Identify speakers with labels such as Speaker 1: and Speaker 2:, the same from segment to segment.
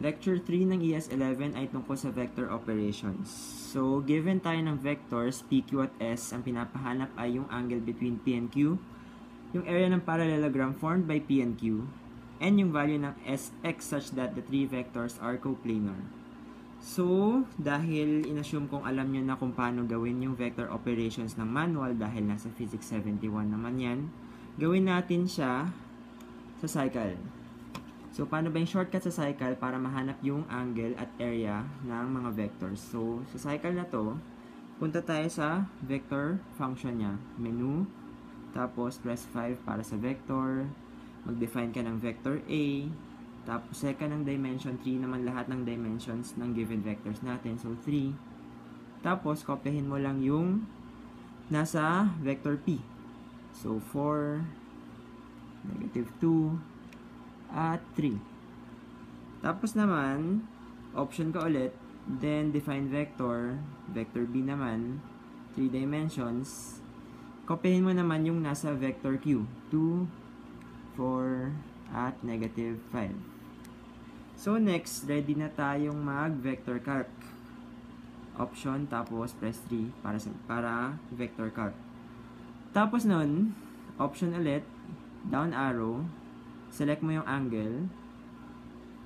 Speaker 1: Lecture 3 ng ES11 ay tungkol sa vector operations. So, given tayo ng vectors, P, Q at S, ang pinapahanap ay yung angle between P and Q, yung area ng parallelogram formed by P and Q, and yung value ng Sx such that the three vectors are coplanar. So, dahil inassume kong alam nyo na kung paano gawin yung vector operations ng manual dahil nasa Physics 71 naman yan, gawin natin siya sa cycle. So, paano ba yung shortcut sa cycle para mahanap yung angle at area ng mga vectors? So, sa cycle na to, punta tayo sa vector function niya. Menu, tapos press 5 para sa vector. Mag-define ka ng vector A. Tapos, second ng dimension, 3 naman lahat ng dimensions ng given vectors natin. So, 3. Tapos, kopyahin mo lang yung nasa vector P. So, 4, -2, at 3. Tapos naman, option ka ulit, then define vector, vector B naman, 3 dimensions. Kopyahin mo naman yung nasa vector Q, 2, 4, at -5. So next, ready na tayong mag-vector calc. Option, tapos press 3 para vector calc. Tapos nun, option ulit, down arrow, select mo yung angle,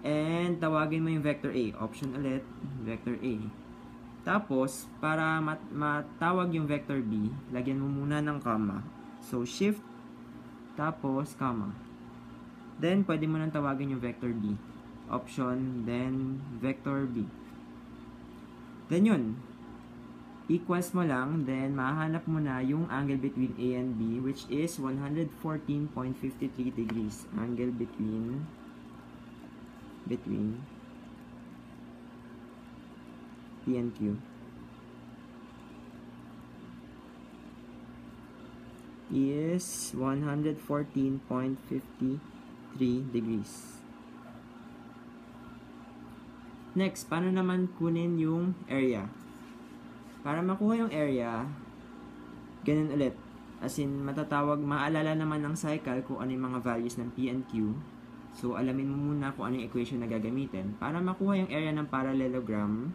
Speaker 1: and tawagin mo yung vector A. Option ulit, vector A. Tapos, para matawag yung vector B, lagyan mo muna ng comma. So, shift, tapos, comma. Then, pwede mo nang tawagin yung vector B. Option, then, vector B. Then, yun. Equals mo lang, then mahanap mo na yung angle between A and B, which is 114.53 degrees. Angle between P and Q is 114.53 degrees. Next, paano naman kunin yung area? Para makuha yung area, ganun ulit. As in, maalala naman ng cycle kung ano yung mga values ng P and Q. So, alamin mo muna kung ano yung equation na gagamitin. Para makuha yung area ng parallelogram,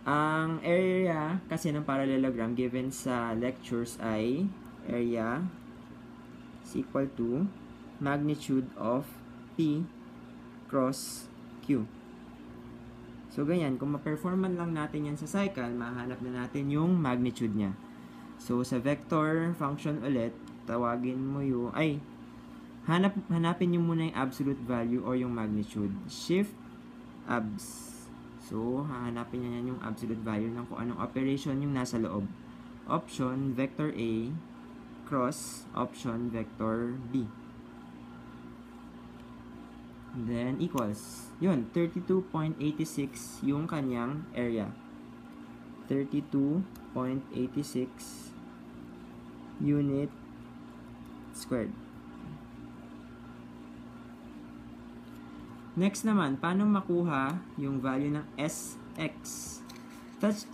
Speaker 1: ang area kasi ng parallelogram given sa lectures ay area is equal to magnitude of P cross Q. So, ganyan. Kung ma-performan lang natin yan sa cycle, mahanap na natin yung magnitude niya. So, sa vector function ulit, tawagin mo yung, hanapin nyo muna yung absolute value or yung magnitude. Shift, abs. So, hahanapin nyo yan yung absolute value ng kung anong operation yung nasa loob. Option, vector A, cross, option, vector B. Then, equals. Yun, 32.86 yung kanyang area. 32.86 unit squared. Next naman, paano makuha yung value ng Sx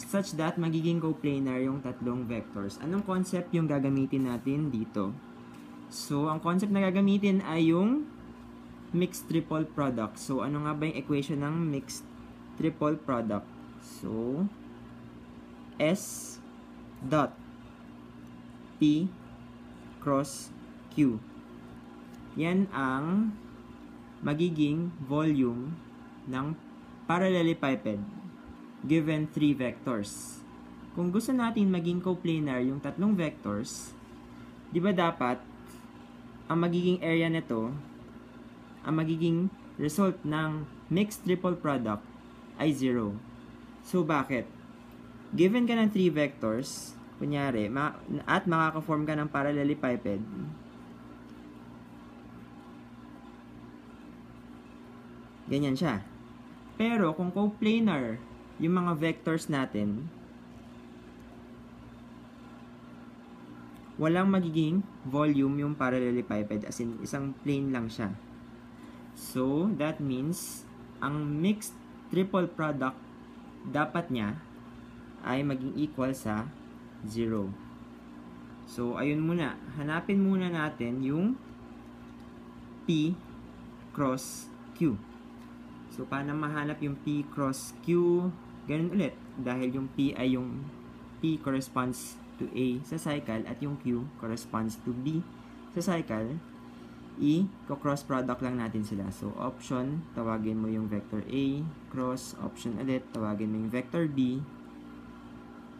Speaker 1: such that magiging coplanar yung tatlong vectors? Anong concept yung gagamitin natin dito? So, ang concept na gagamitin ay yung mixed triple product. So, ano nga ba yung equation ng mixed triple product? So, S dot P cross Q. Yan ang magiging volume ng parallelepiped given 3 vectors. Kung gusto natin maging coplanar yung tatlong vectors, di ba dapat ang magiging area nito, ang magiging result ng mixed triple product ay 0. So, bakit? Given ka ng 3 vectors, kunyari, at makaka-form ka ng parallelepiped, ganyan siya. Pero, kung coplanar yung mga vectors natin, walang magiging volume yung parallelepiped, as in, isang plane lang siya. So, that means, ang mixed triple product dapat niya ay maging equal sa 0. So, ayun muna. Hanapin muna natin yung P cross Q. So, paano mahanap yung P cross Q? Ganun ulit. Dahil yung P ay yung P corresponds to A sa cycle at yung Q corresponds to B sa cycle, i-cross product lang natin sila. So, option, tawagin mo yung vector A, cross, option ulit, tawagin mo yung vector B,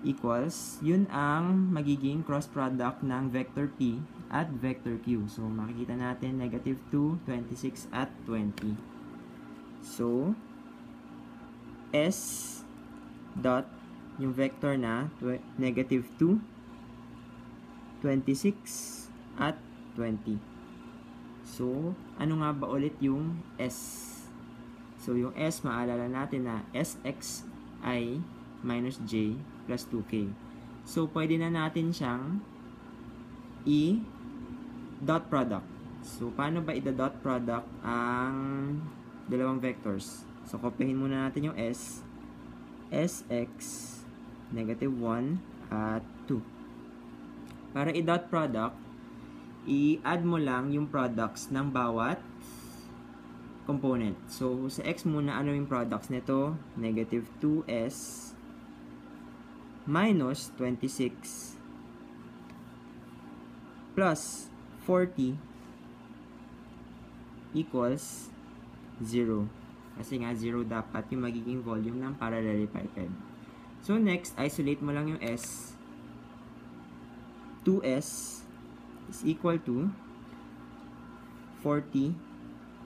Speaker 1: equals, yun ang magiging cross product ng vector P at vector Q. So, makikita natin, negative 2, 26, at 20. So, S dot, yung vector na, negative 2, 26, at 20. So, ano nga ba ulit yung S? So, yung S, maalala natin na SXi minus J plus 2K. So, pwede na natin siyang i-dot product. So, paano ba i-dot product ang dalawang vectors? So, kopyahin muna natin yung S. SX, negative 1, at 2. Para i-dot product, i-add mo lang yung products ng bawat component. So, sa X muna, ano yung products nito? Negative 2S minus 26 plus 40 equals 0. Kasi nga 0 dapat yung magiging volume ng parallelepiped. So, next, isolate mo lang yung S. 2S is equal to 40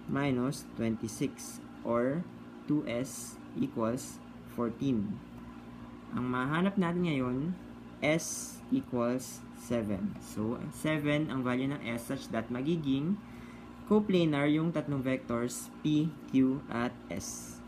Speaker 1: minus 26 or 2S equals 14. Ang mahanap natin ngayon, S equals 7. So, 7 ang value ng S such that magiging coplanar yung tatlong vectors P, Q, at S.